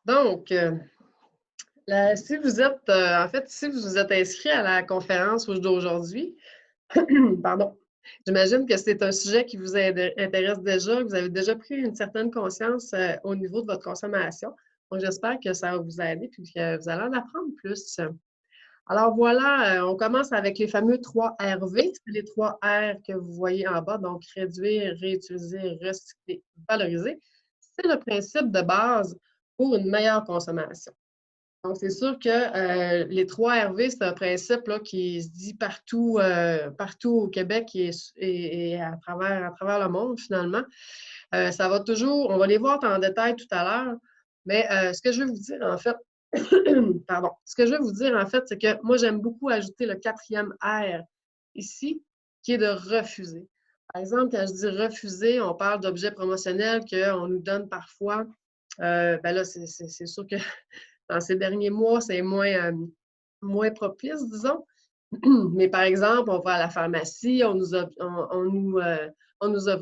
Donc, si vous êtes, en fait, si vous vous êtes inscrit à la conférence d'aujourd'hui, pardon, j'imagine que c'est un sujet qui vous intéresse déjà, que vous avez déjà pris une certaine conscience au niveau de votre consommation. Donc, j'espère que ça va vous aider puis que vous allez en apprendre plus. Alors voilà, on commence avec les fameux 3 RV. C'est les 3 R que vous voyez en bas, donc réduire, réutiliser, recycler, valoriser. C'est le principe de base pour une meilleure consommation. Donc, c'est sûr que les 3 RV, c'est un principe là, qui se dit partout, partout au Québec et à travers le monde, finalement. Ça va toujours, on va les voir en détail tout à l'heure, mais ce que je veux vous dire, en fait, pardon, ce que je veux vous dire, en fait, c'est que moi, j'aime beaucoup ajouter le 4e R ici, qui est de refuser. Par exemple, quand je dis refuser, on parle d'objets promotionnels qu'on nous donne parfois. Ben là, c'est sûr que dans ces derniers mois, c'est moins propice, disons. Mais par exemple, on va à la pharmacie, on nous offre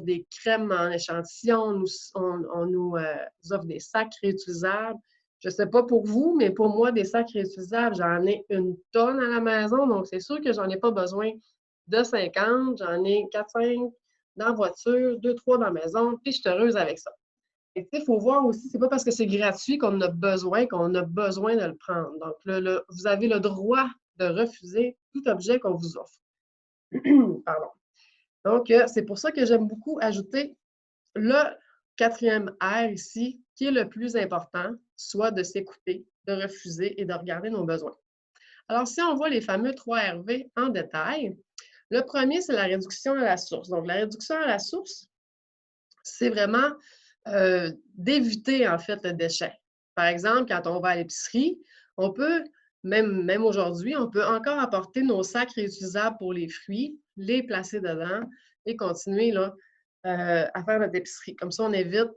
des crèmes en échantillon, on nous offre des sacs réutilisables. Je ne sais pas pour vous, mais pour moi, des sacs réutilisables, j'en ai une tonne à la maison, donc c'est sûr que j'en ai pas besoin de 50, j'en ai 4-5 dans la voiture, 2-3 dans la maison, puis je suis heureuse avec ça. Il faut voir aussi, c'est pas parce que c'est gratuit qu'on a besoin de le prendre. Donc, vous avez le droit de refuser tout objet qu'on vous offre. Pardon. Donc, c'est pour ça que j'aime beaucoup ajouter le 4e R ici, qui est le plus important, soit de s'écouter, de refuser et de regarder nos besoins. Alors, si on voit les fameux 3 RV en détail, le premier, c'est la réduction à la source. Donc, la réduction à la source, c'est vraiment d'éviter, en fait, le déchet. Par exemple, quand on va à l'épicerie, on peut, même aujourd'hui, on peut encore apporter nos sacs réutilisables pour les fruits, les placer dedans et continuer là, à faire notre épicerie. Comme ça, on évite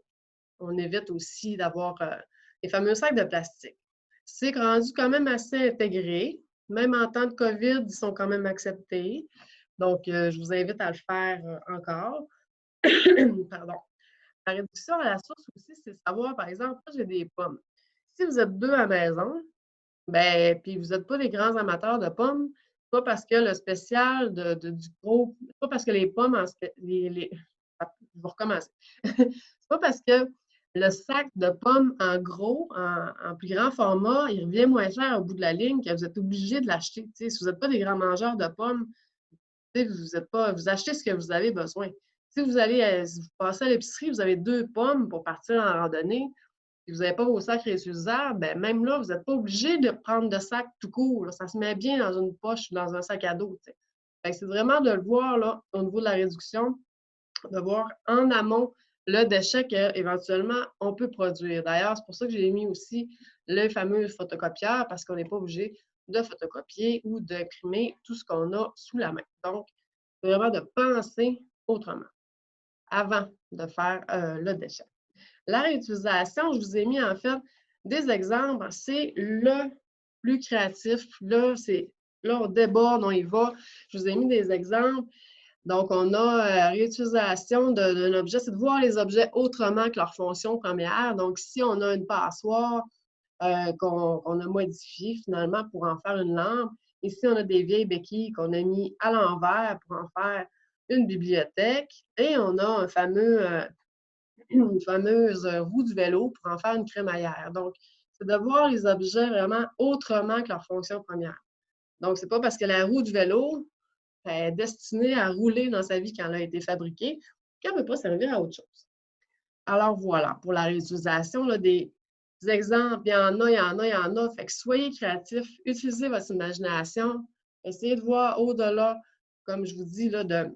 aussi d'avoir les fameux sacs de plastique. C'est rendu quand même assez intégré. Même en temps de COVID, ils sont quand même acceptés. Donc, je vous invite à le faire encore. Pardon. La réduction à la source aussi, c'est de savoir, par exemple, moi, j'ai des pommes. Si vous êtes 2 à la maison, ben, puis vous n'êtes pas des grands amateurs de pommes, pas parce que le spécial du gros, pas parce que les pommes, je vais recommencer. C'est pas parce que le sac de pommes en gros, en plus grand format, il revient moins cher au bout de la ligne que vous êtes obligé de l'acheter. Si vous n'êtes pas des grands mangeurs de pommes, vous achetez ce que vous avez besoin. Si vous passez à l'épicerie, vous avez 2 pommes pour partir en randonnée, et vous n'avez pas vos sacs réutilisables, ben même là, vous n'êtes pas obligé de prendre de sac tout court. Là. Ça se met bien dans une poche ou dans un sac à dos. C'est vraiment de le voir là, au niveau de la réduction, de voir en amont le déchet qu'éventuellement on peut produire. D'ailleurs, c'est pour ça que j'ai mis aussi le fameux photocopieur, parce qu'on n'est pas obligé de photocopier ou d'imprimer tout ce qu'on a sous la main. Donc, c'est vraiment de penser autrement avant de faire le déchet. La réutilisation, je vous ai mis en fait des exemples. C'est le plus créatif. Là, on déborde, on y va. Je vous ai mis des exemples. Donc, on a réutilisation d'un objet, c'est de voir les objets autrement que leur fonction première. Donc, si on a une passoire qu'on a modifiée finalement pour en faire une lampe, ici, on a des vieilles béquilles qu'on a mis à l'envers pour en faire une bibliothèque. Et on a une fameuse roue du vélo pour en faire une crémaillère. Donc, c'est de voir les objets vraiment autrement que leur fonction première. Donc, c'est pas parce que la roue du vélo est destinée à rouler dans sa vie quand elle a été fabriquée qu'elle ne peut pas servir à autre chose. Alors voilà, pour la réutilisation, là, des exemples, il y en a, il y en a, il y en a. Fait que soyez créatifs, utilisez votre imagination, essayez de voir au-delà, comme je vous dis, là, de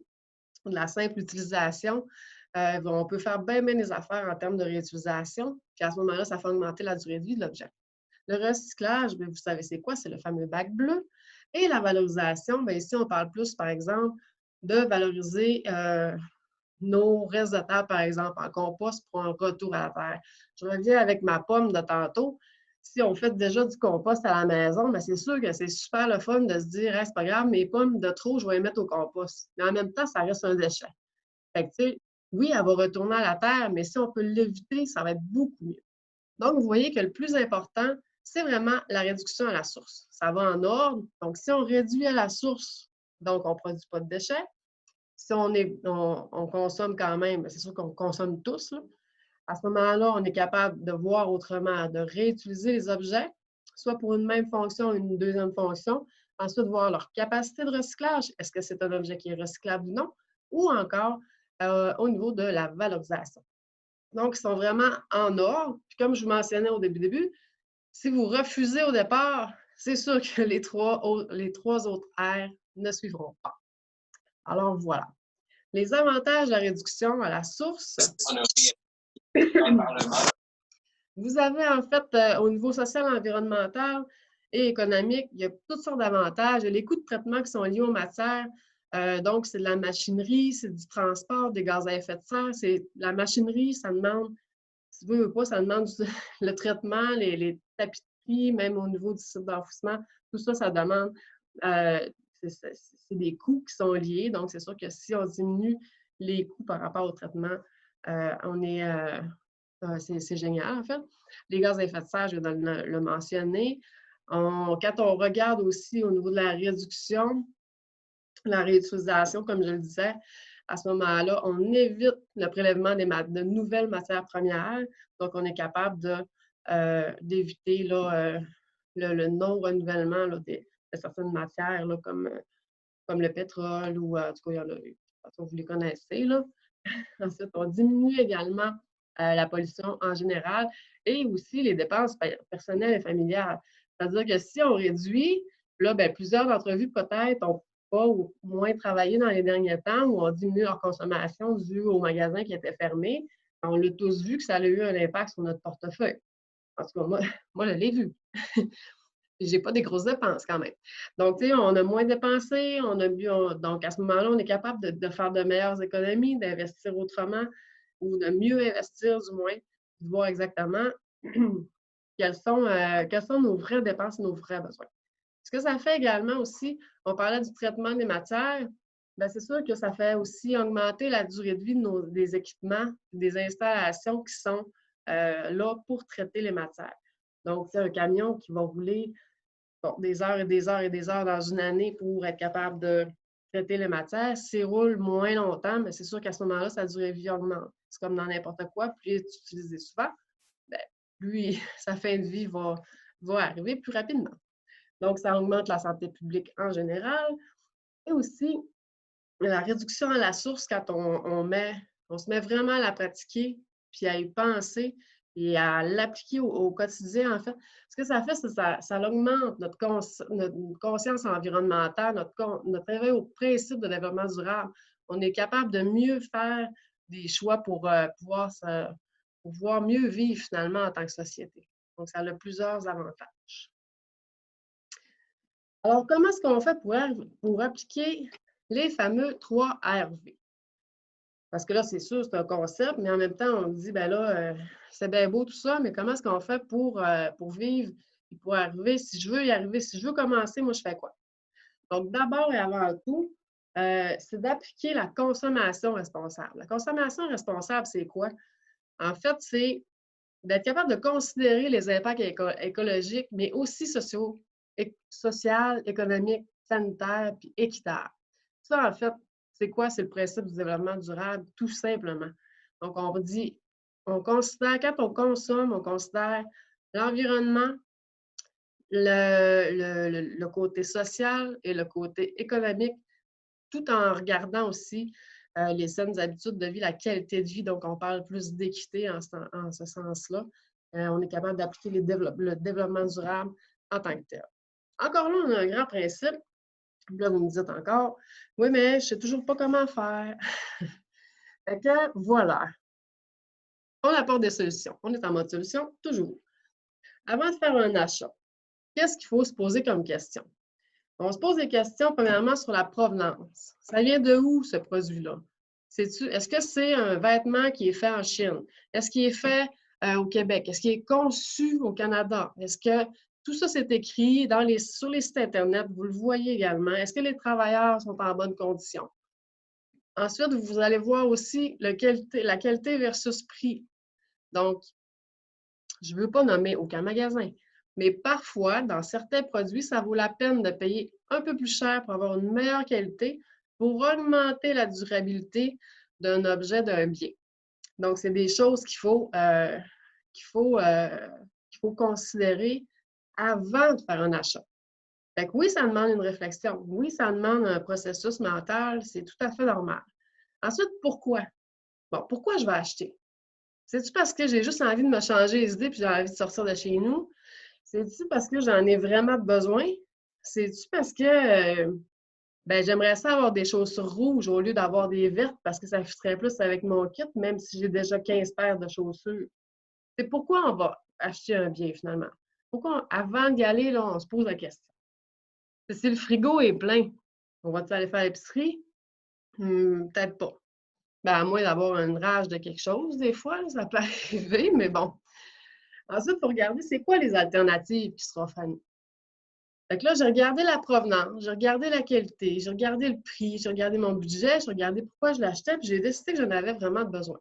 la simple utilisation. On peut faire bien des affaires en termes de réutilisation. Puis à ce moment-là, ça fait augmenter la durée de vie de l'objet. Le recyclage, bien, vous savez c'est quoi? C'est le fameux bac bleu. Et la valorisation, bien, ici, on parle plus, par exemple, de valoriser nos restes de terre, par exemple, en compost pour un retour à la terre. Je reviens avec ma pomme de tantôt. Si on fait déjà du compost à la maison, bien, c'est sûr que c'est super le fun de se dire hey, c'est pas grave, mes pommes de trop, je vais les mettre au compost. Mais en même temps, ça reste un déchet. Fait que, tu sais, oui, elle va retourner à la terre, mais si on peut l'éviter, ça va être beaucoup mieux. Donc, vous voyez que le plus important, c'est vraiment la réduction à la source. Ça va en ordre. Donc, si on réduit à la source, donc on ne produit pas de déchets. Si on consomme quand même, c'est sûr qu'on consomme tous, là. À ce moment-là, on est capable de voir autrement, de réutiliser les objets, soit pour une même fonction ou une deuxième fonction. Ensuite, voir leur capacité de recyclage. Est-ce que c'est un objet qui est recyclable ou non? Ou encore au niveau de la valorisation. Donc, ils sont vraiment en ordre. Puis comme je vous mentionnais au début, si vous refusez au départ, c'est sûr que les trois autres R ne suivront pas. Alors, voilà. Les avantages de la réduction à la source. Vous avez en fait, au niveau social, environnemental et économique, il y a toutes sortes d'avantages. Les coûts de traitement qui sont liés aux matières, donc c'est de la machinerie, c'est du transport, des gaz à effet de serre. C'est la machinerie, ça demande, si tu veux ou pas, ça demande le traitement, les tapisseries, même au niveau du site d'enfouissement, tout ça, ça demande, c'est des coûts qui sont liés. Donc, c'est sûr que si on diminue les coûts par rapport au traitement, on est... c'est génial, en fait. Les gaz à effet de serre, je vais le mentionner. Quand on regarde aussi au niveau de la réduction, la réutilisation, comme je le disais, à ce moment-là, on évite le prélèvement de nouvelles matières premières. Donc, on est capable d'éviter le non-renouvellement de certaines matières, là, comme le pétrole ou, en tout cas, il y en a, vous les connaissez, là. Ensuite, on diminue également la pollution en général et aussi les dépenses personnelles et familiales. C'est-à-dire que si on réduit, là, bien, plusieurs d'entre vous peut-être n'ont pas ou moins travaillé dans les derniers temps ou ont diminué leur consommation due au magasin qui était fermé. On l'a tous vu que ça a eu un impact sur notre portefeuille. En tout cas, moi je l'ai vu. J'ai pas des grosses dépenses quand même. Donc, tu sais, on a moins dépensé, donc à ce moment-là, on est capable de faire de meilleures économies, d'investir autrement ou de mieux investir du moins, de voir exactement quelles sont nos vraies dépenses et nos vrais besoins. Ce que ça fait également aussi, on parlait du traitement des matières, bien, c'est sûr que ça fait aussi augmenter la durée de vie des équipements, des installations qui sont là pour traiter les matières. Donc, c'est un camion qui va rouler des heures et des heures et des heures dans une année pour être capable de traiter les matières. S'il roule moins longtemps, mais c'est sûr qu'à ce moment-là, sa durée de vie augmente. C'est comme dans n'importe quoi, plus il est utilisé souvent, bien, plus sa fin de vie va arriver plus rapidement. Donc, ça augmente la santé publique en général et aussi la réduction à la source quand on se met vraiment à la pratiquer puis à y penser et à l'appliquer au quotidien, en fait. Ce que ça fait, c'est que ça augmente notre conscience environnementale, notre éveil au principe de développement durable. On est capable de mieux faire des choix pour pouvoir mieux vivre finalement en tant que société. Donc, ça a plusieurs avantages. Alors, comment est-ce qu'on fait pour appliquer les fameux 3 RV? Parce que là, c'est sûr, c'est un concept, mais en même temps, on dit, ben là, c'est bien beau tout ça, mais comment est-ce qu'on fait pour vivre et pour arriver, si je veux y arriver, si je veux commencer, moi, je fais quoi? Donc, d'abord et avant tout, c'est d'appliquer la consommation responsable. La consommation responsable, c'est quoi? En fait, c'est d'être capable de considérer les impacts écologiques, mais aussi sociaux, social, économiques, sanitaires, puis équitables. Ça, en fait, c'est quoi? C'est le principe du développement durable, tout simplement. Donc, on dit, quand on consomme, on considère l'environnement, le côté social et le côté économique, tout en regardant aussi les saines habitudes de vie, la qualité de vie. Donc, on parle plus d'équité en ce sens-là. On est capable d'appliquer le développement durable en tant que tel. Encore là, on a un grand principe. Là, vous me dites encore, oui, mais je ne sais toujours pas comment faire. Fait que voilà, on apporte des solutions. On est en mode solution, toujours. Avant de faire un achat, qu'est-ce qu'il faut se poser comme question? On se pose des questions, premièrement, sur la provenance. Ça vient de où, ce produit-là? Est-ce que c'est un vêtement qui est fait en Chine? Est-ce qu'il est fait au Québec? Est-ce qu'il est conçu au Canada? Est-ce que tout ça, c'est écrit sur les sites Internet? Vous le voyez également. Est-ce que les travailleurs sont en bonne condition? Ensuite, vous allez voir aussi la qualité versus prix. Donc, Je ne veux pas nommer aucun magasin, mais parfois, dans certains produits, ça vaut la peine de payer un peu plus cher pour avoir une meilleure qualité, pour augmenter la durabilité d'un objet, d'un bien. Donc, c'est des choses qu'il faut, qu'il faut considérer avant de faire un achat. Fait que oui, ça demande une réflexion. Oui, ça demande un processus mental. C'est tout à fait normal. Ensuite, pourquoi? Bon, pourquoi je vais acheter? C'est-tu parce que j'ai juste envie de me changer les idées puis j'ai envie de sortir de chez nous? C'est-tu parce que j'en ai vraiment besoin? C'est-tu parce que ben, j'aimerais ça avoir des chaussures rouges au lieu d'avoir des vertes parce que ça fitterait plus avec mon kit, même si j'ai déjà 15 paires de chaussures? C'est pourquoi on va acheter un bien finalement? Pourquoi, avant d'y aller, là, on se pose la question? Si le frigo est plein, on va-tu aller faire l'épicerie? Peut-être pas. Ben, à moins d'avoir une rage de quelque chose, des fois, là, ça peut arriver, mais bon. Ensuite, il faut regarder c'est quoi les alternatives qui seront à nous. Fait que là, j'ai regardé la provenance, j'ai regardé la qualité, j'ai regardé le prix, j'ai regardé mon budget, j'ai regardé pourquoi je l'achetais, puis j'ai décidé que j'en avais vraiment besoin.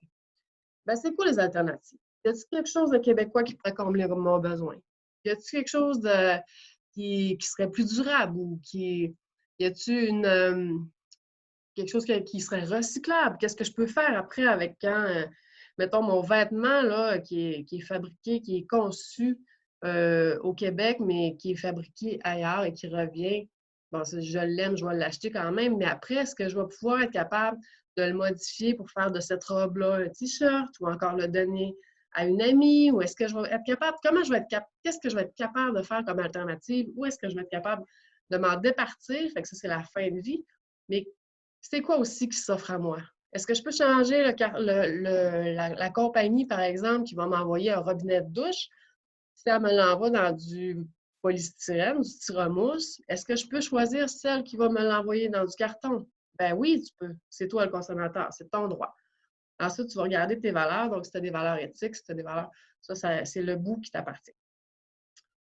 Ben, c'est quoi les alternatives? Y a-t-il quelque chose de québécois qui pourrait combler mon besoin? Y a-t-il quelque chose qui serait plus durable ou y a-t-il quelque chose qui serait recyclable? Qu'est-ce que je peux faire après avec quand, mettons, mon vêtement là, qui est fabriqué, qui est conçu au Québec, mais qui est fabriqué ailleurs et qui revient. Bon, je l'aime, je vais l'acheter quand même, mais après, est-ce que je vais pouvoir être capable de le modifier pour faire de cette robe-là un t-shirt ou encore le donner à une amie? Ou est-ce que je vais être capable, comment je vais être capable, qu'est-ce que je vais être capable de faire comme alternative? Ou est-ce que je vais être capable de m'en départir? Fait que ça, c'est la fin de vie. Mais c'est quoi aussi qui s'offre à moi? Est-ce que je peux changer la compagnie, par exemple, qui va m'envoyer un robinet de douche? Si elle me l'envoie dans du polystyrène, du styromousse, est-ce que je peux choisir celle qui va me l'envoyer dans du carton? Ben oui, tu peux. C'est toi le consommateur, c'est ton droit. Ensuite, tu vas regarder tes valeurs. Donc, si tu as des valeurs éthiques, si tu as des valeurs, ça c'est le bout qui t'appartient.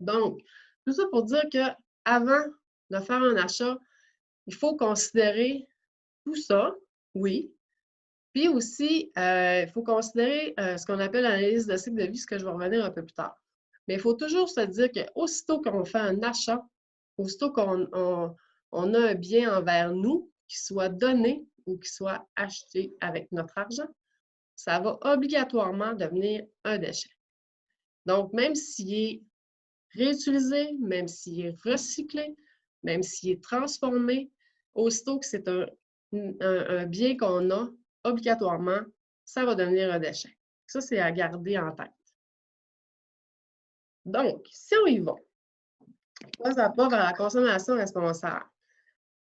Donc, tout ça pour dire que avant de faire un achat, il faut considérer tout ça, oui. Puis aussi, il faut considérer ce qu'on appelle l'analyse de cycle de vie, ce que je vais revenir un peu plus tard. Mais il faut toujours se dire qu'aussitôt qu'on fait un achat, aussitôt qu'on a un bien envers nous, qui soit donné ou qui soit acheté avec notre argent, ça va obligatoirement devenir un déchet. Donc, même s'il est réutilisé, même s'il est recyclé, même s'il est transformé, aussitôt que c'est un bien qu'on a, obligatoirement, ça va devenir un déchet. Ça, c'est à garder en tête. Donc, si on y va, pas à pas vers la consommation responsable.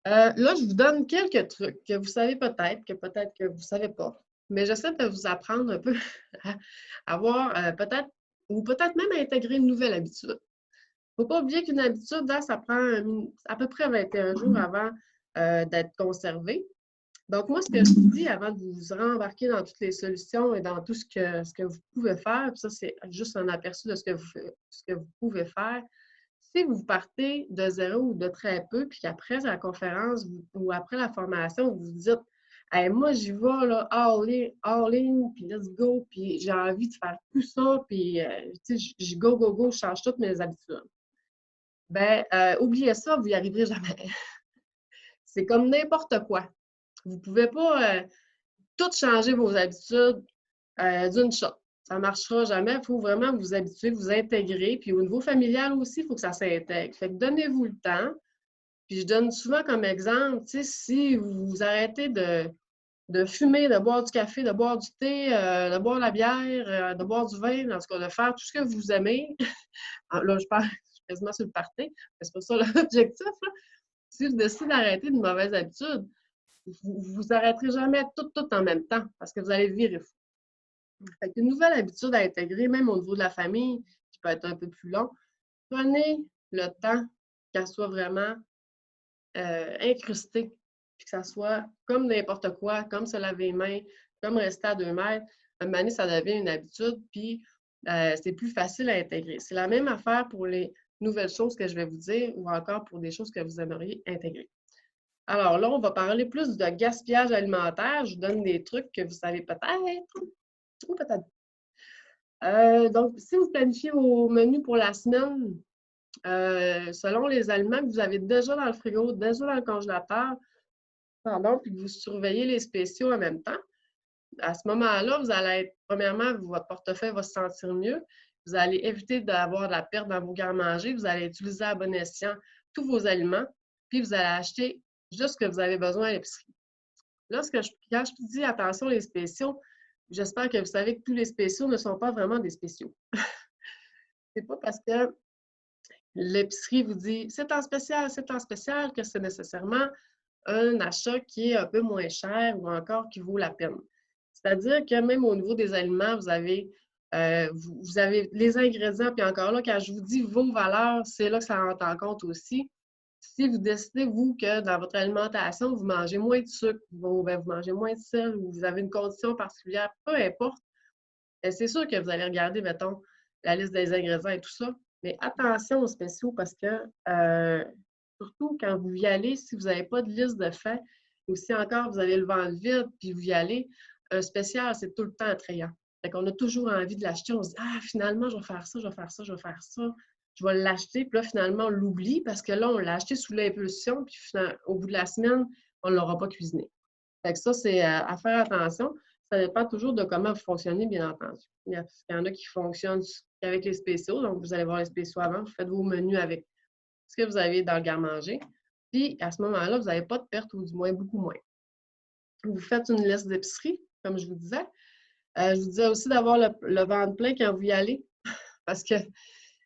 Là, je vous donne quelques trucs que vous savez peut-être que vous ne savez pas, mais j'essaie de vous apprendre un peu à avoir peut-être, ou peut-être même à intégrer une nouvelle habitude. Il ne faut pas oublier qu'une habitude, là, ça prend à peu près 21 jours avant d'être conservée. Donc, moi, ce que je vous dis avant de vous rembarquer dans toutes les solutions et dans tout ce que vous pouvez faire, puis ça, c'est juste un aperçu de ce que vous pouvez faire. Si vous partez de zéro ou de très peu, puis qu'après la conférence ou après la formation, vous vous dites hey, moi, j'y vais, là, all in, puis let's go, puis j'ai envie de faire tout ça, puis tu sais, je go, je change toutes mes habitudes. Ben, oubliez ça, vous n'y arriverez jamais. C'est comme n'importe quoi. Vous ne pouvez pas tout changer vos habitudes d'une shot. Ça ne marchera jamais. Il faut vraiment vous habituer, vous intégrer. Puis au niveau familial aussi, il faut que ça s'intègre. Fait que donnez-vous le temps. Puis je donne souvent comme exemple, tu sais, si vous arrêtez de fumer, de boire du café, de boire du thé, de boire de la bière, de boire du vin, en tout cas, de faire tout ce que vous aimez. Là, je parle quasiment sur le party, mais c'est pas ça l'objectif. Si vous décidez d'arrêter une mauvaise habitude, vous arrêterez jamais tout en même temps parce que vous allez virer fou. Fait qu'une nouvelle habitude à intégrer, même au niveau de la famille, qui peut être un peu plus long, prenez le temps qu'elle soit vraiment incrustée, puis que ça soit comme n'importe quoi, comme se laver les mains, comme rester à 2 mètres. À un moment donné, ça devient une habitude, puis c'est plus facile à intégrer. C'est la même affaire pour les nouvelles choses que je vais vous dire ou encore pour des choses que vous aimeriez intégrer. Alors là, on va parler plus de gaspillage alimentaire. Je vous donne des trucs que vous savez peut-être ou peut-être. Donc, si vous planifiez vos menus pour la semaine, selon les aliments que vous avez déjà dans le frigo, déjà dans le congélateur, pardon, puis que vous surveillez les spéciaux en même temps, à ce moment-là, vous allez être, premièrement, votre portefeuille va se sentir mieux. Vous allez éviter d'avoir de la perte dans vos garde-manger. Vous allez utiliser à bon escient tous vos aliments, puis vous allez acheter juste ce que vous avez besoin à l'épicerie. Là, quand je dis attention les spéciaux, j'espère que vous savez que tous les spéciaux ne sont pas vraiment des spéciaux. C'est pas parce que l'épicerie vous dit c'est en spécial que c'est nécessairement un achat qui est un peu moins cher ou encore qui vaut la peine. C'est-à-dire que même au niveau des aliments, vous avez les ingrédients, puis encore là, quand je vous dis vos valeurs, c'est là que ça rentre en compte aussi. Si vous décidez, vous, que dans votre alimentation, vous mangez moins de sucre, vous mangez moins de sel, ou vous avez une condition particulière, peu importe, c'est sûr que vous allez regarder, mettons, la liste des ingrédients et tout ça, mais attention aux spéciaux parce que, surtout quand vous y allez, si vous n'avez pas de liste de faits, ou si encore vous avez le ventre vide puis vous y allez, un spécial, c'est tout le temps attrayant. Fait qu'on a toujours envie de l'acheter. On se dit: «Ah, finalement, je vais faire ça, je vais faire ça, je vais faire ça. Je vais l'acheter». Puis là, finalement, on l'oublie parce que là, on l'a acheté sous l'impulsion, puis au bout de la semaine, on ne l'aura pas cuisiné. Fait que ça, c'est à faire attention. Ça dépend toujours de comment vous fonctionnez, bien entendu. Il y en a qui fonctionnent avec les spéciaux. Donc, vous allez voir les spéciaux avant. Vous faites vos menus avec ce que vous avez dans le garde-manger. Puis, à ce moment-là, vous n'avez pas de perte ou du moins beaucoup moins. Vous faites une liste d'épicerie, comme je vous disais. Je vous disais aussi d'avoir le ventre plein quand vous y allez, parce que,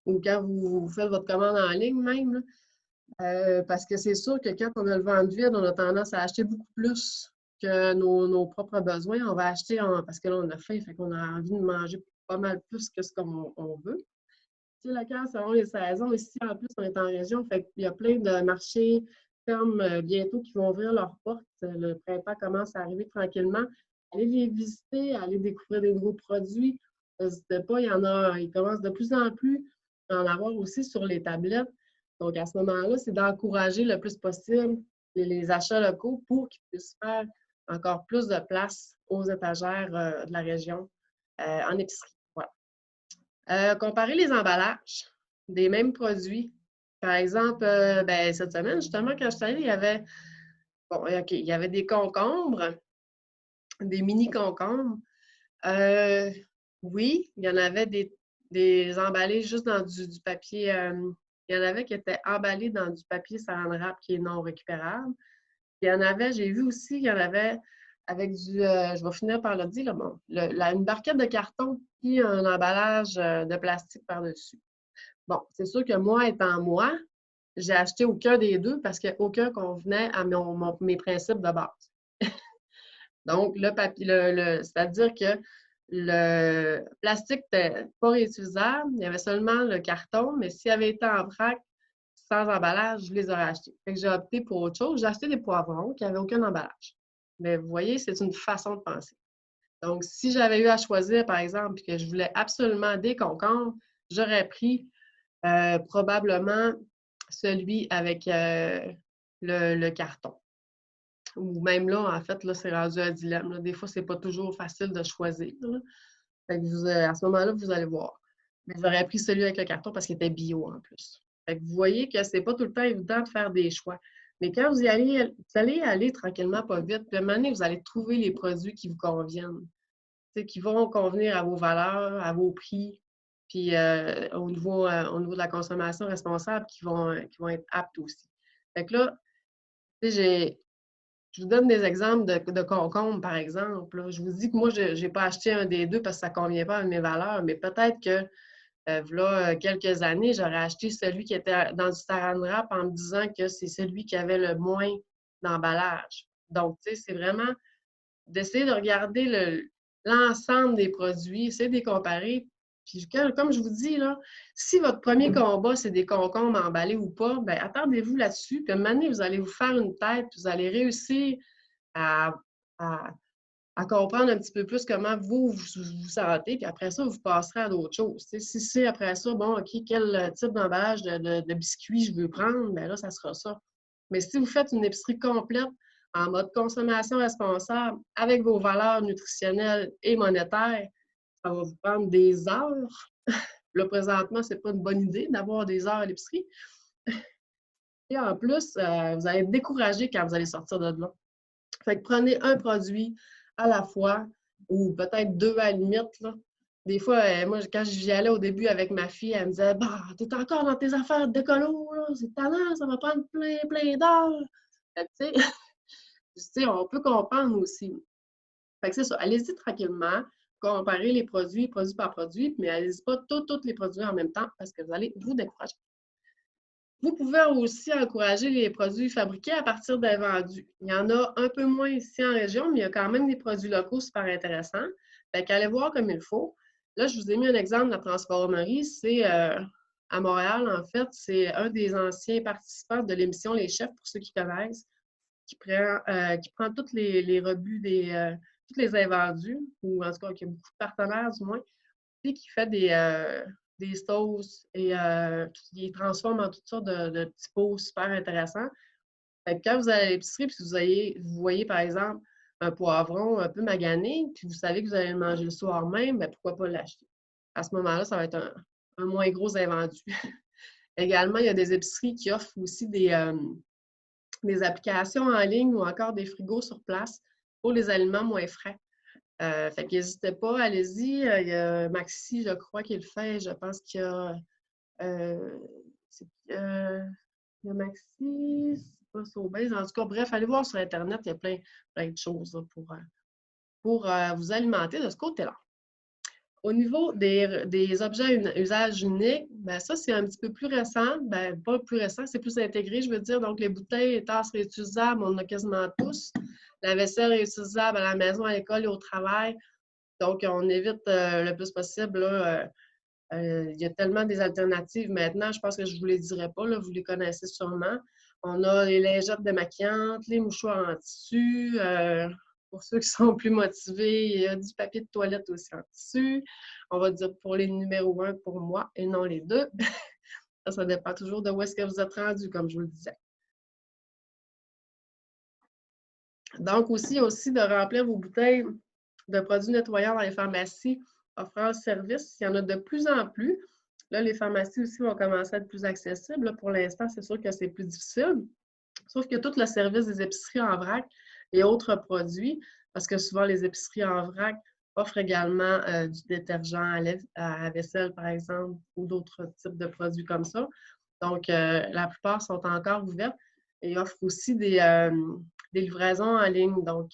ou quand vous faites votre commande en ligne même, là. Parce que c'est sûr que quand on a le ventre vide, on a tendance à acheter beaucoup plus que nos propres besoins. On va acheter parce que là, on a faim, fait qu'on a envie de manger pas mal plus que ce qu'on veut. Tu sais, la case, selon les saisons, ici, en plus, on est en région, fait qu'il y a plein de marchés, fermes bientôt qui vont ouvrir leurs portes. Le printemps commence à arriver tranquillement. Allez les visiter, allez découvrir des nouveaux produits. N'hésitez pas, il commence de plus en plus à en avoir aussi sur les tablettes. Donc, à ce moment-là, c'est d'encourager le plus possible les achats locaux pour qu'ils puissent faire encore plus de place aux étagères de la région en épicerie. Voilà. Comparer les emballages des mêmes produits. Par exemple, cette semaine, justement, quand je suis allée, il y avait des concombres, des mini concombres. Oui, il y en avait des emballés juste dans du papier. Il y en avait qui étaient emballés dans du papier saran wrap qui est non récupérable. Il y en avait, j'ai vu aussi, il y en avait avec je vais finir par le dire, là, bon, une barquette de carton puis un emballage de plastique par-dessus. Bon, c'est sûr que moi, étant moi, j'ai acheté aucun des deux parce qu'aucun convenait à mes principes de base. Donc, le papier, c'est-à-dire que le plastique n'était pas réutilisable, il y avait seulement le carton, mais s'il avait été en vrac, sans emballage, je les aurais achetés. Fait que j'ai opté pour autre chose. J'ai acheté des poivrons qui n'avaient aucun emballage. Mais vous voyez, c'est une façon de penser. Donc, si j'avais eu à choisir, par exemple, et que je voulais absolument des concombres, j'aurais pris probablement celui avec le carton. Ou même là, en fait, là, c'est rendu un dilemme. Là. Des fois, c'est pas toujours facile de choisir. Là. Fait que à ce moment-là, vous allez voir. Mais j'aurais pris celui avec le carton parce qu'il était bio en plus. Fait que vous voyez que c'est pas tout le temps évident de faire des choix. Mais quand vous allez aller tranquillement, pas vite. Puis à un moment donné, vous allez trouver les produits qui vous conviennent. Qui vont convenir à vos valeurs, à vos prix, puis au niveau de la consommation responsable qui vont être aptes aussi. Fait que là, je vous donne des exemples de concombres, par exemple. Là. Je vous dis que moi, je n'ai pas acheté un des deux parce que ça ne convient pas à mes valeurs, mais peut-être que, voilà quelques années, j'aurais acheté celui qui était dans du saran wrap en me disant que c'est celui qui avait le moins d'emballage. Donc, tu sais, c'est vraiment d'essayer de regarder l'ensemble des produits, essayer de les comparer. Puis, comme je vous dis, là, si votre premier combat, c'est des concombres emballés ou pas, bien, attendez-vous là-dessus. Puis, à un moment donné, vous allez vous faire une tête, puis vous allez réussir à, à, à comprendre un petit peu plus comment vous sentez. Puis après ça, vous passerez à d'autres choses. T'sais, si c'est après ça, bon, OK, quel type d'emballage de biscuits je veux prendre, bien là, ça sera ça. Mais si vous faites une épicerie complète, en mode consommation responsable, avec vos valeurs nutritionnelles et monétaires, ça va vous prendre des heures. Là, présentement, c'est pas une bonne idée d'avoir des heures à l'épicerie. Et en plus, vous allez être découragé quand vous allez sortir de là. Fait que prenez un produit à la fois, ou peut-être 2 à la limite, là. Des fois, moi, quand j'y allais au début avec ma fille, elle me disait: «Bah, t'es encore dans tes affaires d'écolo, là, c'est tannant, ça va prendre plein, plein d'heures». Fait que, tu sais, tu sais, on peut comprendre aussi. Fait que c'est ça, allez-y tranquillement, comparez les produits, produit par produit, mais allez-y pas tous les produits en même temps parce que vous allez vous décourager. Vous pouvez aussi encourager les produits fabriqués à partir d'invendus. Il y en a un peu moins ici en région, mais il y a quand même des produits locaux super intéressants. Fait qu'allez voir comme il faut. Là, je vous ai mis un exemple de la transformerie. C'est à Montréal, en fait, c'est un des anciens participants de l'émission Les Chefs, pour ceux qui connaissent, qui prend tous les rebuts tous les invendus, ou en tout cas qui a beaucoup de partenaires du moins, et qui fait des sauces et qui les transforme en toutes sortes de petits pots super intéressants. Fait que quand vous allez à l'épicerie, puis vous voyez par exemple un poivron un peu magané, puis vous savez que vous allez le manger le soir même, bien, pourquoi pas l'acheter? À ce moment-là, ça va être un moins gros invendu. Également, il y a des épiceries qui offrent aussi des applications en ligne ou encore des frigos sur place pour les aliments moins frais. Fait que n'hésitez pas, allez-y. Il y a Maxi, je crois, qui le fait. Je pense qu'il y a, euh, il y a Maxi, c'est pas Sobeys. En tout cas, bref, allez voir sur Internet, il y a plein de choses là, pour vous alimenter de ce côté-là. Au niveau des objets à usage unique, ben ça, c'est un petit peu plus récent. Ben, pas plus récent, c'est plus intégré, je veux dire. Donc, les bouteilles et tasses réutilisables, on en a quasiment tous. La vaisselle réutilisable à la maison, à l'école et au travail. Donc, on évite le plus possible. Là, il y a tellement des alternatives maintenant, je pense que je ne vous les dirai pas, là, vous les connaissez sûrement. On a les lingettes démaquillantes, les mouchoirs en tissu. Pour ceux qui sont plus motivés, il y a du papier de toilette aussi en tissu. On va dire pour les numéros 1 pour moi et non les deux. Ça dépend toujours de où est-ce que vous êtes rendu, comme je vous le disais. Donc, aussi de remplir vos bouteilles de produits nettoyants dans les pharmacies offrant ce service. Il y en a de plus en plus. Là, les pharmacies aussi vont commencer à être plus accessibles. Là, pour l'instant, c'est sûr que c'est plus difficile. Sauf que tout le service des épiceries en vrac et autres produits, parce que souvent les épiceries en vrac offrent également du détergent à vaisselle, par exemple, ou d'autres types de produits comme ça. Donc, la plupart sont encore ouvertes et offrent aussi des livraisons en ligne. Donc,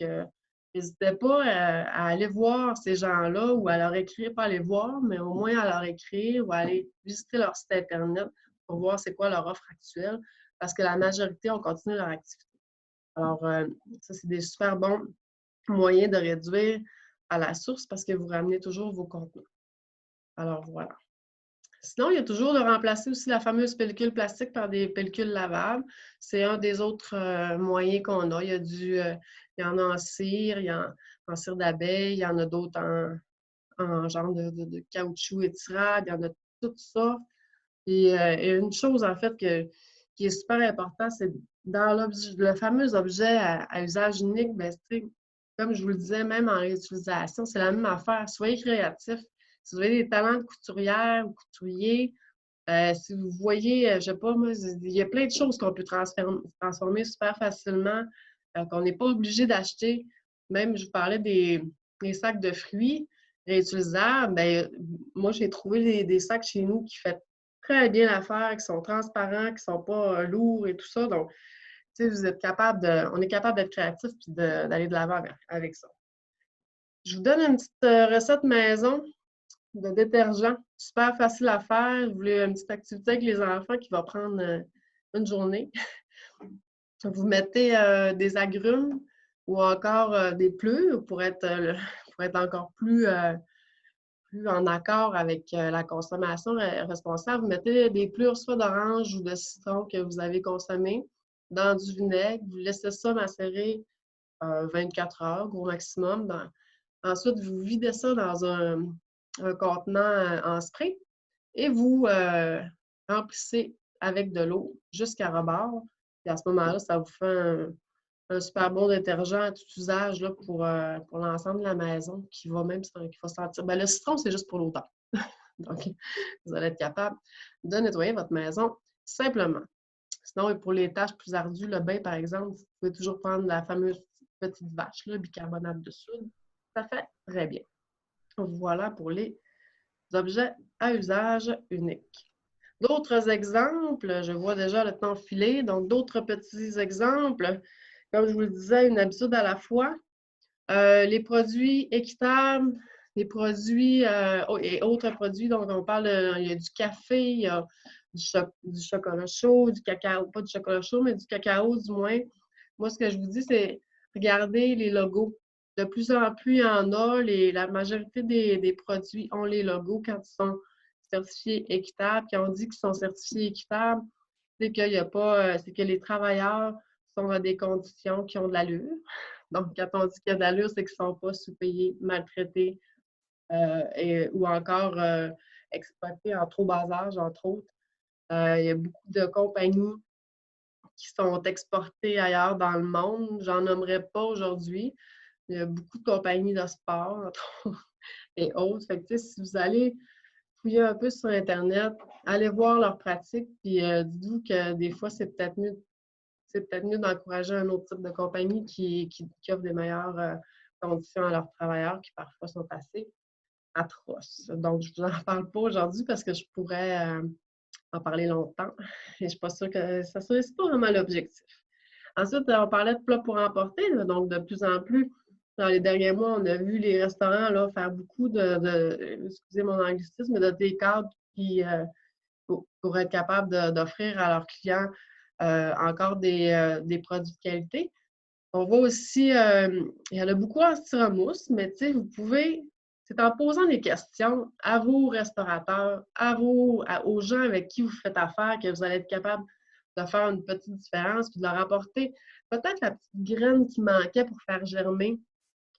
n'hésitez pas à aller voir ces gens-là ou à leur écrire, pas aller voir, mais au moins à leur écrire ou à aller visiter leur site Internet pour voir c'est quoi leur offre actuelle, parce que la majorité ont continué leur activité. Alors, ça, c'est des super bons moyens de réduire à la source parce que vous ramenez toujours vos contenus. Alors, voilà. Sinon, il y a toujours de remplacer aussi la fameuse pellicule plastique par des pellicules lavables. C'est un des autres moyens qu'on a. Il y en a en cire, il y en cire d'abeille, il y en a d'autres en genre de caoutchouc étirable, il y en a tout ça. Et une chose, en fait, qui est super importante, c'est dans le fameux objet à usage unique, bien, comme je vous le disais, même en réutilisation, c'est la même affaire. Soyez créatifs. Si vous avez des talents de couturière ou couturier, si vous voyez, je ne sais pas, moi, il y a plein de choses qu'on peut transformer super facilement, qu'on n'est pas obligé d'acheter. Même, je vous parlais des sacs de fruits réutilisables. Bien, moi, j'ai trouvé des sacs chez nous qui font très bien l'affaire, qui sont transparents, qui ne sont pas lourds et tout ça. Donc, tu sais, on est capable d'être créatif et d'aller de l'avant avec ça. Je vous donne une petite recette maison de détergent. Super facile à faire. Vous voulez une petite activité avec les enfants qui va prendre une journée. Vous mettez des agrumes ou encore des plures pour être encore plus en accord avec la consommation responsable. Vous mettez des plures soit d'orange ou de citron que vous avez consommé dans du vinaigre. Vous laissez ça macérer 24 heures, gros maximum. Ensuite, vous videz ça dans un contenant en spray et vous remplissez avec de l'eau jusqu'à rebord. Et à ce moment-là, ça vous fait un super bon détergent à tout usage là, pour l'ensemble de la maison qui va même qui va sentir. Ben, le citron, c'est juste pour l'odeur. Donc, vous allez être capable de nettoyer votre maison simplement. Sinon, pour les tâches plus ardues, le bain, par exemple, vous pouvez toujours prendre la fameuse petite vache, là, bicarbonate de soude. Ça fait très bien. Voilà pour les objets à usage unique. D'autres exemples, je vois déjà le temps filer, donc d'autres petits exemples. Comme je vous le disais, une habitude à la fois. Les produits équitables, les produits et autres produits, donc on parle, il y a du café, il y a du chocolat chaud, du cacao, pas du chocolat chaud, mais du cacao du moins. Moi, ce que je vous dis, c'est regardez les logos. De plus en plus, il y en a. La majorité des produits ont les logos quand ils sont certifiés équitables. Quand on dit qu'ils sont certifiés équitables, c'est qu'il y a pas, c'est que les travailleurs sont dans des conditions qui ont de l'allure. Donc, quand on dit qu'il y a de l'allure, c'est qu'ils ne sont pas sous-payés, maltraités ou encore exploités en trop bas âge, entre autres. Il y a beaucoup de compagnies qui sont exportées ailleurs dans le monde. J'en nommerai pas aujourd'hui. Il y a beaucoup de compagnies de sport, entre autres, et autres. Fait que, si vous allez fouiller un peu sur Internet, allez voir leurs pratiques, puis dites-vous que des fois, c'est peut-être mieux d'encourager un autre type de compagnie qui offre des meilleures conditions à leurs travailleurs qui parfois sont assez atroces. Donc, je ne vous en parle pas aujourd'hui parce que je pourrais en parler longtemps et je ne suis pas sûre que c'est pas vraiment l'objectif. Ensuite, on parlait de plats pour emporter, là, donc de plus en plus, dans les derniers mois, on a vu les restaurants là, faire beaucoup excusez mon anglicisme, de take-out pour être capable d'offrir à leurs clients encore des produits de qualité. On voit aussi, il y en a beaucoup en styromousse, mais tu sais, vous pouvez, c'est en posant des questions à vos restaurateurs, aux gens avec qui vous faites affaire, que vous allez être capable de faire une petite différence, puis de leur apporter peut-être la petite graine qui manquait pour faire germer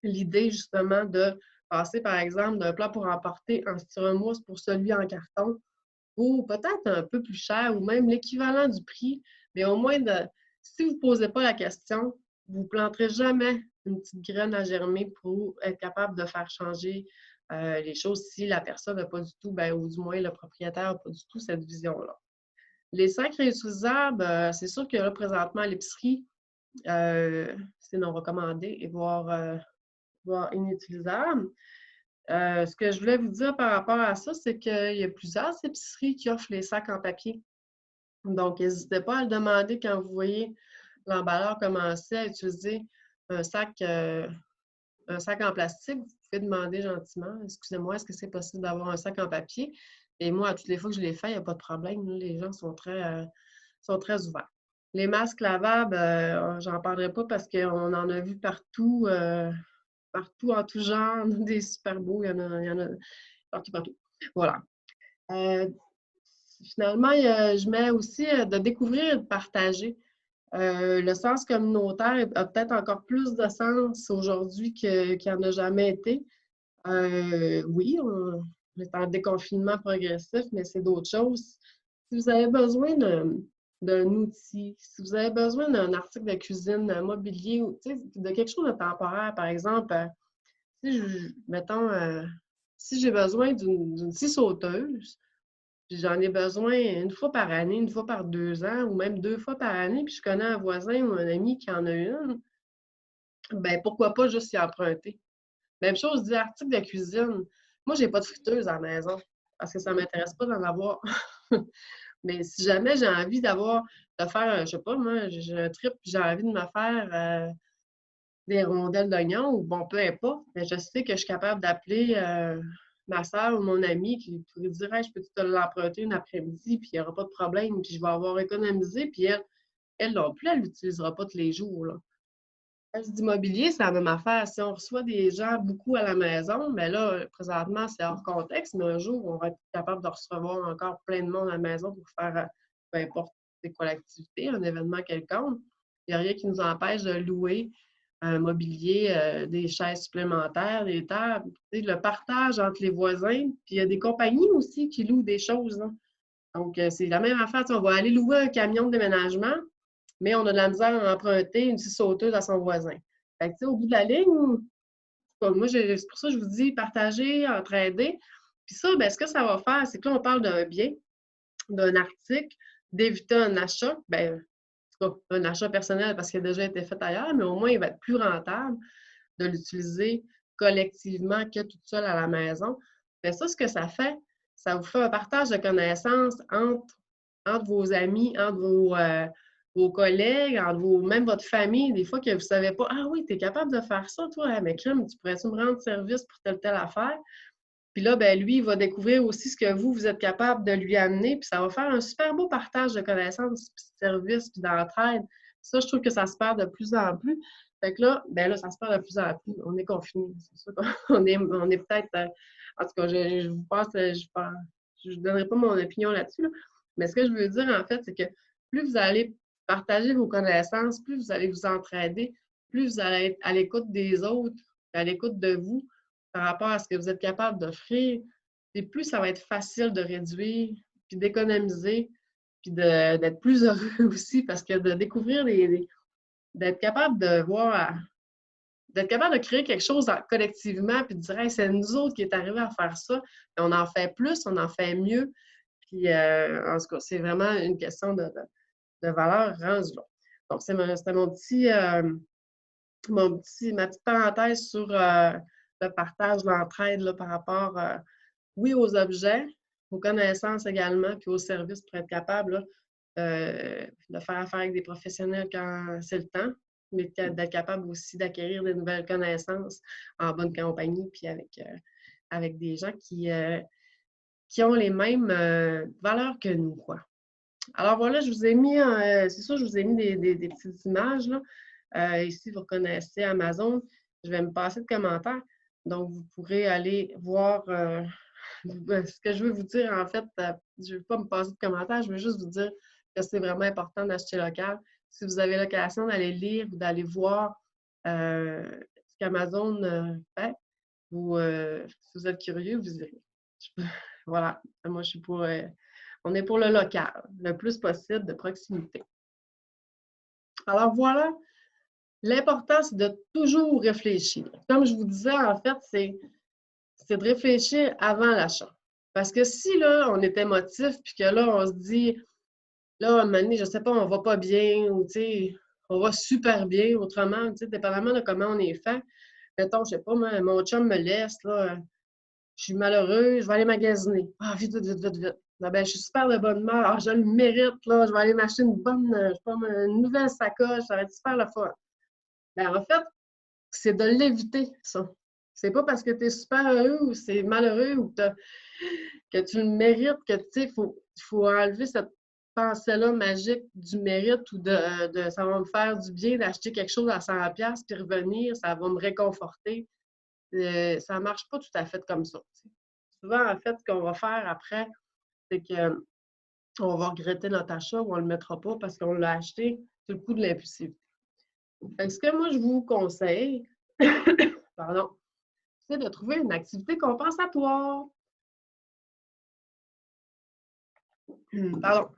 l'idée justement de passer, par exemple, d'un plat pour emporter en styromousse pour celui en carton, ou peut-être un peu plus cher, ou même l'équivalent du prix, mais au moins, si vous ne posez pas la question, vous ne planterez jamais une petite graine à germer pour être capable de faire changer les choses si la personne n'a pas du tout, ou du moins le propriétaire n'a pas du tout cette vision-là. Les sacs réutilisables, c'est sûr que là, présentement, à l'épicerie, c'est non recommandé et voire inutilisable. Ce que je voulais vous dire par rapport à ça, c'est qu'il y a plusieurs épiceries qui offrent les sacs en papier. Donc, n'hésitez pas à le demander quand vous voyez l'emballeur commencer à utiliser un sac, un sac en plastique. Vous pouvez demander gentiment, excusez-moi, est-ce que c'est possible d'avoir un sac en papier? Et moi, à toutes les fois que je l'ai fait, il n'y a pas de problème. Les gens sont très ouverts. Les masques lavables, j'en parlerai pas parce qu'on en a vu partout. Partout, en tout genre, des super beaux, il y en a partout, partout. Voilà. Finalement, je mets aussi de découvrir et de partager. Le sens communautaire a peut-être encore plus de sens aujourd'hui qu'il n'y en a jamais été. Oui, on est en déconfinement progressif, mais c'est d'autres choses. Si vous avez besoin d'un outil, si vous avez besoin d'un article de cuisine, d'un mobilier, ou de quelque chose de temporaire, par exemple, mettons, si j'ai besoin d'une scie sauteuse, puis j'en ai besoin une fois par année, une fois par 2 ans, ou même 2 fois par année, puis je connais un voisin ou un ami qui en a une, ben pourquoi pas juste y emprunter? Même chose dit article de cuisine. Moi, j'ai pas de friteuse à la maison parce que ça m'intéresse pas d'en avoir. Mais si jamais j'ai envie de faire, je sais pas, moi, j'ai un trip, j'ai envie de me faire des rondelles d'oignon ou bon, peu importe, mais je sais que je suis capable d'appeler ma soeur ou mon ami qui pourrait dire hey, je peux te l'emprunter une après-midi, puis il n'y aura pas de problème, puis je vais avoir économisé, puis elle non plus, elle ne l'utilisera pas tous les jours. Là. Quand je dis immobilier, c'est la même affaire. Si on reçoit des gens beaucoup à la maison, mais là, présentement, c'est hors contexte, mais un jour, on va être capable de recevoir encore plein de monde à la maison pour faire peu importe c'est quoi l'activité, un événement quelconque. Il n'y a rien qui nous empêche de louer un mobilier, des chaises supplémentaires, des tables, le partage entre les voisins. Puis il y a des compagnies aussi qui louent des choses. Hein. Donc, c'est la même affaire. On va aller louer un camion de déménagement. mais on a de la misère à emprunter une scie sauteuse à son voisin. Fait que, tu sais, au bout de la ligne, moi, c'est pour ça que je vous dis partager, entraider. Puis ça, ben, ce que ça va faire, c'est que là, on parle d'un bien, d'un article, d'éviter un achat, ben, un achat personnel parce qu'il a déjà été fait ailleurs, mais au moins, il va être plus rentable de l'utiliser collectivement que toute seule à la maison. Mais ça, ce que ça fait, ça vous fait un partage de connaissances entre vos amis, entre vos collègues, entre même votre famille, des fois que vous ne savez pas, ah oui, tu es capable de faire ça, toi, mais crème, tu pourrais-tu me rendre service pour telle affaire? Puis là, ben lui, il va découvrir aussi ce que vous êtes capable de lui amener, puis ça va faire un super beau partage de connaissances, puis de services, puis d'entraide. Ça, je trouve que ça se perd de plus en plus. Fait que là, ben là, ça se perd de plus en plus. On est confinés. C'est sûr qu'on est peut-être. En tout cas, je vous passe, je ne donnerai pas mon opinion là-dessus, là. Mais ce que je veux dire, en fait, c'est que plus vous allez partager vos connaissances, plus vous allez vous entraider, plus vous allez être à l'écoute des autres, à l'écoute de vous par rapport à ce que vous êtes capable d'offrir, et plus ça va être facile de réduire, puis d'économiser, puis d'être plus heureux aussi, parce que de découvrir d'être capable de voir, d'être capable de créer quelque chose collectivement, puis de dire hey, c'est nous autres qui est arrivé à faire ça, et on en fait plus, on en fait mieux, puis en tout cas, c'est vraiment une question de valeur rendue là. Donc, c'était ma petite parenthèse sur le partage, l'entraide là, par rapport, oui, aux objets, aux connaissances également, puis aux services pour être capable là, de faire affaire avec des professionnels quand c'est le temps, mais d'être capable aussi d'acquérir de nouvelles connaissances en bonne compagnie, puis avec des gens qui ont les mêmes valeurs que nous, quoi. Alors voilà, je vous ai mis, c'est sûr, je vous ai mis des petites images, là. Ici, vous reconnaissez Amazon. Je vais me passer de commentaires. Donc, vous pourrez aller voir ce que je veux vous dire, en fait. Je ne veux pas me passer de commentaires, je veux juste vous dire que c'est vraiment important d'acheter local. Si vous avez l'occasion d'aller lire ou d'aller voir ce qu'Amazon fait, si vous êtes curieux, vous irez. Voilà, moi, je suis pour. On est pour le local, le plus possible de proximité. Alors voilà, l'important, c'est de toujours réfléchir. Comme je vous disais, en fait, c'est de réfléchir avant l'achat. Parce que si là, on est émotif, puis que là, on se dit, là, à un moment donné, je ne sais pas, on va pas bien, ou tu sais, on va super bien, autrement, tu sais, dépendamment de comment on est fait. Mettons, je ne sais pas, mon chum me laisse, là, je suis malheureux, je vais aller magasiner. Ah, vite, vite, vite, vite, vite. Ah, ben, je suis super de bonne humeur. Ah, je le mérite, là. Je vais aller m'acheter une bonne, je sais pas, une nouvelle sacoche. Ça va être super le fun. Ben, en fait, c'est de l'éviter, ça. C'est pas parce que tu es super heureux ou c'est malheureux ou que tu le mérites que, tu sais, il faut enlever cette pensée-là magique du mérite ou de ça va me faire du bien d'acheter quelque chose à 100$ puis revenir, ça va me réconforter. Ça ne marche pas tout à fait comme ça. T'sais. Souvent, en fait, ce qu'on va faire après, c'est qu'on va regretter notre achat ou on ne le mettra pas parce qu'on l'a acheté sur le coup de l'impulsivité. Ce que moi, je vous conseille, pardon, c'est de trouver une activité compensatoire. Pardon.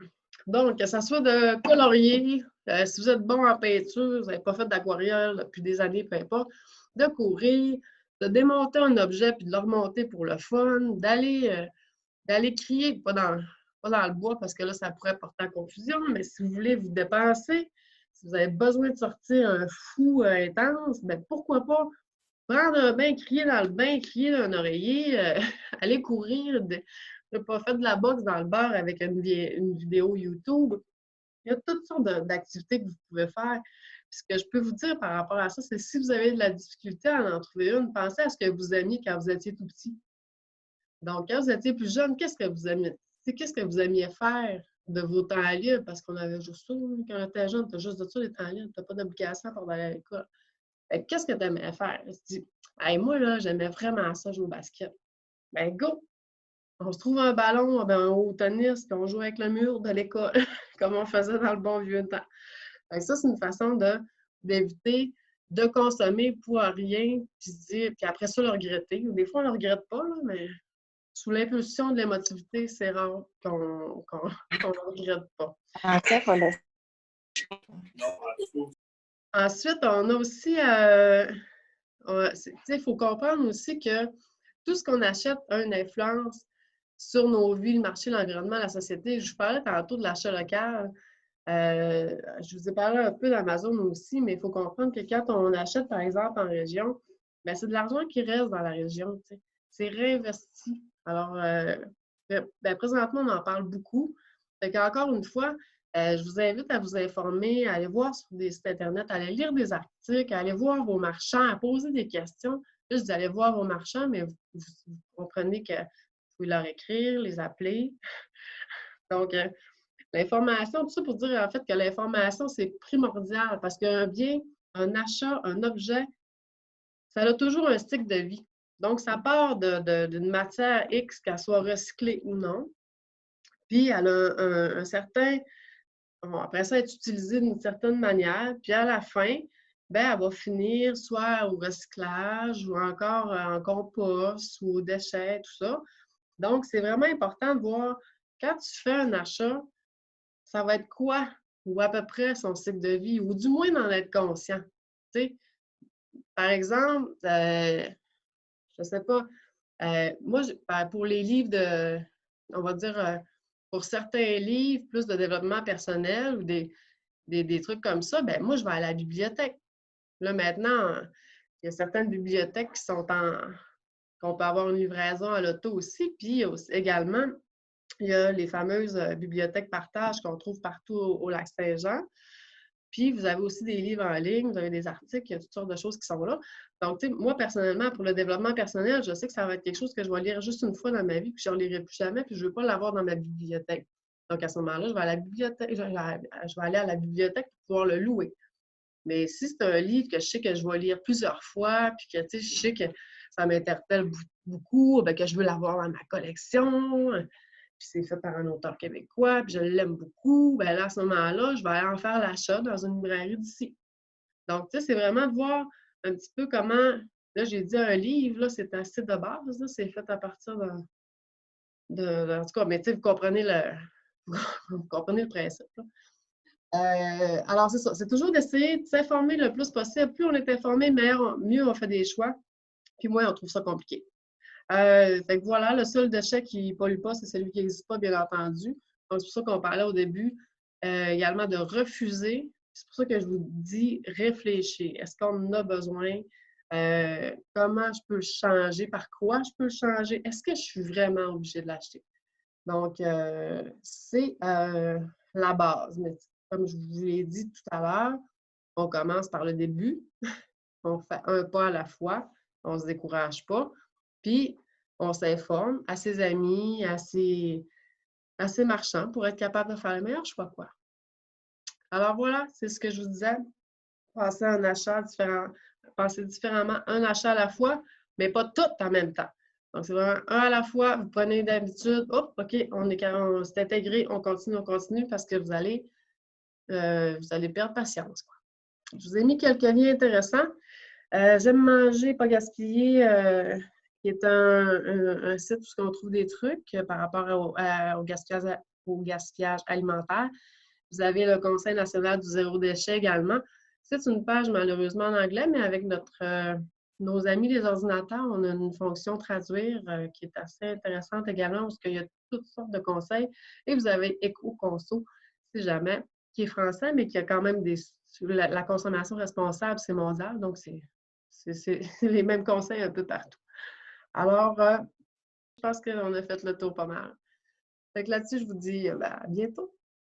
Donc, que ça soit de colorier, si vous êtes bon en peinture, vous n'avez pas fait d'aquarelle depuis des années, peu importe, de courir, de démonter un objet puis de le remonter pour le fun, d'aller crier, pas dans le bois parce que là, ça pourrait porter à confusion, mais si vous voulez vous dépenser, si vous avez besoin de sortir un fou intense, bien pourquoi pas prendre un bain, crier dans le bain, crier dans un oreiller, aller courir, pas faire de la boxe dans le bar avec une vidéo YouTube. Il y a toutes sortes d'activités que vous pouvez faire. Puis ce que je peux vous dire par rapport à ça, c'est si vous avez de la difficulté à en trouver une, pensez à ce que vous aimiez quand vous étiez tout petit. Donc, quand vous étiez plus jeune, qu'est-ce que vous aimiez? Qu'est-ce que vous aimiez faire de vos temps libres? Parce qu'on avait juste ça. Quand on était jeune, tu as juste de ça, les temps libres. Tu n'as pas d'obligation pour aller à l'école. Qu'est-ce que tu aimais faire? Tu te dis, hey, moi, là, j'aimais vraiment ça, jouer au basket. Ben, go! On se trouve un ballon au tennis, puis on joue avec le mur de l'école, comme on faisait dans le bon vieux temps. Ça, c'est une façon d'éviter de consommer pour rien, puis après ça, le regretter. Des fois, on ne le regrette pas, là, mais sous l'impulsion de l'émotivité, c'est rare qu'on ne le regrette pas. En fait, il faut Ensuite, on a aussi, il faut comprendre aussi que tout ce qu'on achète a une influence sur nos vies, le marché, l'environnement, la société. Je vous parlais tantôt de l'achat local. Je vous ai parlé un peu d'Amazon aussi, mais il faut comprendre que quand on achète, par exemple, en région, ben, c'est de l'argent qui reste dans la région. C'est réinvesti. Alors, présentement, on en parle beaucoup. Fait qu'encore une fois, je vous invite à vous informer, à aller voir sur des sites Internet, à aller lire des articles, à aller voir vos marchands, à poser des questions. Là, je dis aller voir vos marchands, mais vous comprenez que vous pouvez leur écrire, les appeler. Donc, l'information, tout ça pour dire en fait que l'information, c'est primordial parce qu'un bien, un achat, un objet, ça a toujours un cycle de vie. Donc, ça part d'une matière X, qu'elle soit recyclée ou non, puis elle a un certain. Bon, après ça, être utilisée d'une certaine manière, puis à la fin, ben, elle va finir soit au recyclage ou encore en compost ou aux déchets, tout ça. Donc, c'est vraiment important de voir quand tu fais un achat, ça va être quoi ou à peu près son cycle de vie, ou du moins d'en être conscient. Tu sais, par exemple, je ne sais pas, moi, pour les livres on va dire, pour certains livres, plus de développement personnel ou des trucs comme ça, ben moi, je vais à la bibliothèque. Là, maintenant, il y a certaines bibliothèques qu'on peut avoir une livraison à l'auto aussi, puis également, il y a les fameuses bibliothèques partage qu'on trouve partout au Lac-Saint-Jean. Puis, vous avez aussi des livres en ligne, vous avez des articles, il y a toutes sortes de choses qui sont là. Donc, tu sais, moi, personnellement, pour le développement personnel, je sais que ça va être quelque chose que je vais lire juste une fois dans ma vie, puis je ne relirai plus jamais, puis je ne veux pas l'avoir dans ma bibliothèque. Donc, à ce moment-là, je vais à la bibliothèque, je vais aller à la bibliothèque pour pouvoir le louer. Mais si c'est un livre que je sais que je vais lire plusieurs fois, puis que, tu sais, je sais que ça m'interpelle beaucoup, bien, que je veux l'avoir dans ma collection, puis c'est fait par un auteur québécois, puis je l'aime beaucoup, bien là, à ce moment-là, je vais aller en faire l'achat dans une librairie d'ici. Donc, tu sais, c'est vraiment de voir un petit peu comment, là, j'ai dit un livre, là, c'est un site de base, là, c'est fait à partir en tout cas, mais tu sais, vous comprenez le principe, là. Alors, c'est ça, c'est toujours d'essayer de s'informer le plus possible. Plus on est informé, mieux on fait des choix, puis moins on trouve ça compliqué. Fait que voilà, le seul déchet qui ne pollue pas, c'est celui qui n'existe pas, bien entendu. Donc, c'est pour ça qu'on parlait au début également de refuser. C'est pour ça que je vous dis réfléchir. Est-ce qu'on en a besoin? Comment je peux le changer? Par quoi je peux le changer? Est-ce que je suis vraiment obligée de l'acheter? Donc, c'est la base. Mais comme je vous l'ai dit tout à l'heure, on commence par le début. On fait un pas à la fois. On ne se décourage pas. Puis, on s'informe à ses amis, à ses marchands pour être capable de faire le meilleur choix, quoi. Alors voilà, c'est ce que je vous disais. Passer différemment un achat à la fois, mais pas tout en même temps. Donc, c'est vraiment un à la fois. Vous prenez d'habitude, hop, OK, on s'est intégré, on continue parce que vous allez perdre patience, quoi. Je vous ai mis quelques liens intéressants. J'aime manger, pas gaspiller, qui est un site où on trouve des trucs par rapport au gaspillage alimentaire. Vous avez le Conseil national du zéro déchet également. C'est une page malheureusement en anglais, mais avec nos amis les ordinateurs, on a une fonction traduire qui est assez intéressante également, parce qu'il y a toutes sortes de conseils. Et vous avez Éco-Conso, si jamais, qui est français, mais qui a quand même la consommation responsable, c'est mondial, donc c'est les mêmes conseils un peu partout. Alors, je pense qu'on a fait le tour pas mal. Fait que là-dessus, je vous dis à bientôt.